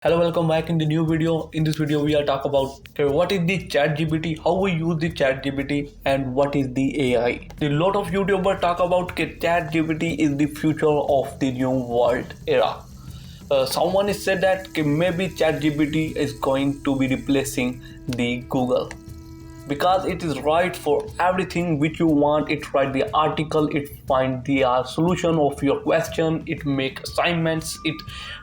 Hello, welcome back in the new video. In this video, we are talk about what is the Chat GPT, how we use the Chat GPT, and what is the AI. A lot of YouTubers talk about Chat GPT is the future of the new world era. Someone has said that maybe Chat GPT is going to be replacing the Google, because it is right for everything which you want. It write the article, it find the solution of your question, it make assignments, it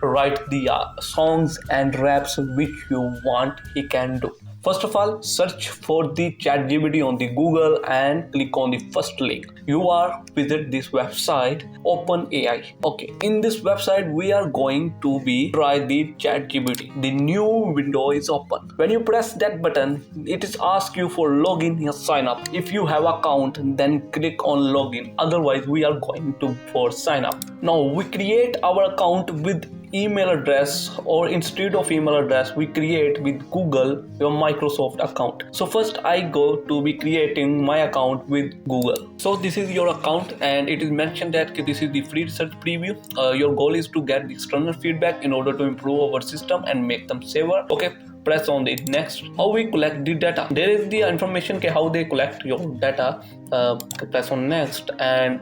write the songs and raps which you want. He can do. First of all, search for the ChatGPT on the Google and click on the first link. You are visit this website, OpenAI. Okay, in this website we are going to be try the ChatGPT. The new window is open. When you press that button, it is ask you for login or sign up. If you have account, then click on login. Otherwise, we are going to for sign up. Now we create our account with email address, or instead of email address we create with Google your Microsoft account. So first I go to be creating my account with Google. So this is your account and it is mentioned that this is the free research preview. Your goal is to get the external feedback in order to improve our system and make them safer. Okay, press on the next. How we collect the data, there is the information how they collect your data. Press on next and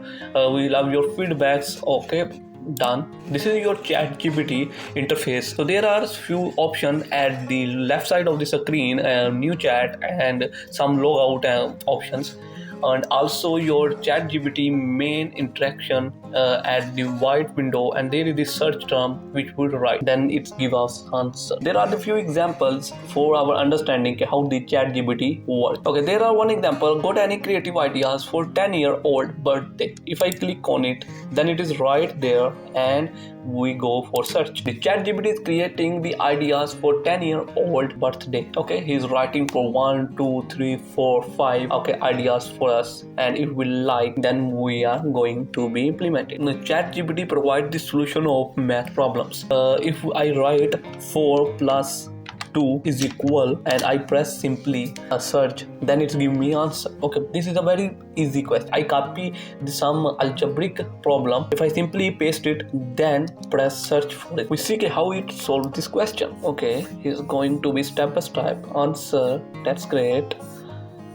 we love your feedbacks. Okay, done. This is your Chat GPT interface. So there are few options at the left side of the screen, new chat and some logout options, and also your Chat GPT main interaction at the white window, and there is the search term which would write, then it gives us answer. There are the few examples for our understanding how the Chat GPT works. Okay, there are one example. Got any creative ideas for 10-year-old birthday? If I click on it, then it is right there and we go for search. The Chat GPT is creating the ideas for 10-year-old birthday. Okay, he's writing for 1, 2, 3, 4, 5 okay ideas for us, and if we like, then we are going to be implementing. The Chat GPT provides the solution of math problems. If I write 4 plus 2 is equal and I press simply a search, then it give me answer. Okay, this is a very easy question. I copy some algebraic problem. If I simply paste it, then press search for it, we see how it solved this question. Okay, it's going to be step by step answer. That's great.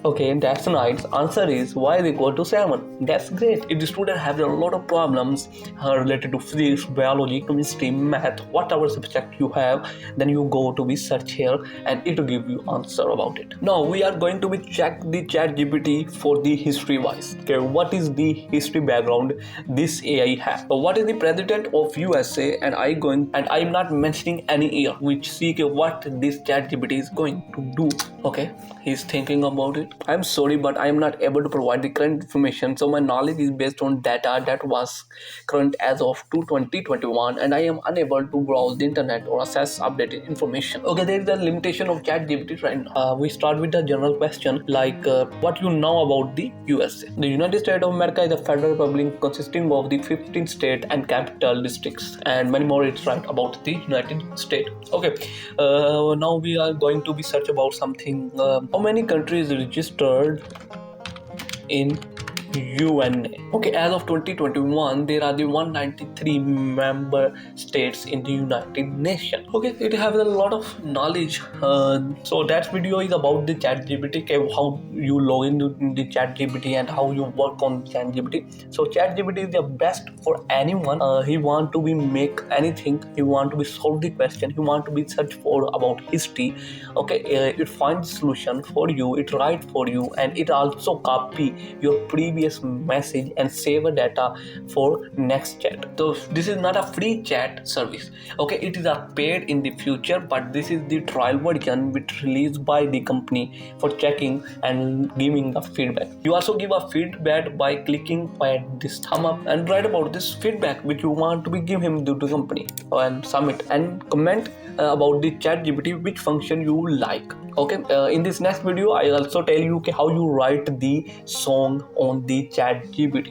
Okay, that's nice. Answer is y is equal to 7. That's great. If the student has a lot of problems related to physics, biology, chemistry, math, whatever subject you have, then you go to be search here and it will give you answer about it. Now we are going to be check the Chat GPT for the history wise. Okay, what is the history background this AI has? So what is the president of USA? And I'm not mentioning any year, which see what this Chat GPT is going to do. Okay, he's thinking about it. I'm sorry, but I am not able to provide the current information. So my knowledge is based on data that was current as of 2021, and I am unable to browse the internet or access updated information. Okay, there is a limitation of ChatGPT right now. We start with the general question like what you know about the USA. The United States of America is a federal republic consisting of the 15 state and capital districts, and many more. It's right about the United States. Okay, now we are going to be search about something. How many countries registered in UNA? Okay, as of 2021, there are the 193 member states in the United Nations. Okay, it has a lot of knowledge. So that video is about the ChatGPT, how you log into the ChatGPT and how you work on ChatGPT. So ChatGPT is the best for anyone. He want to be make anything. He want to be solve the question. He want to be search for about history. Okay, it finds solution for you. It write for you, and it also copy your previous message and save a data for next chat. So this is not a free chat service. Okay, it is a paid in the future, but this is the trial version which released by the company for checking and giving the feedback. You also give a feedback by clicking by this thumb up and write about this feedback which you want to be give him to the company, and submit and comment about the Chat GPT which function you like. Okay, in this next video I also tell you how you write the song on the Chat GPT.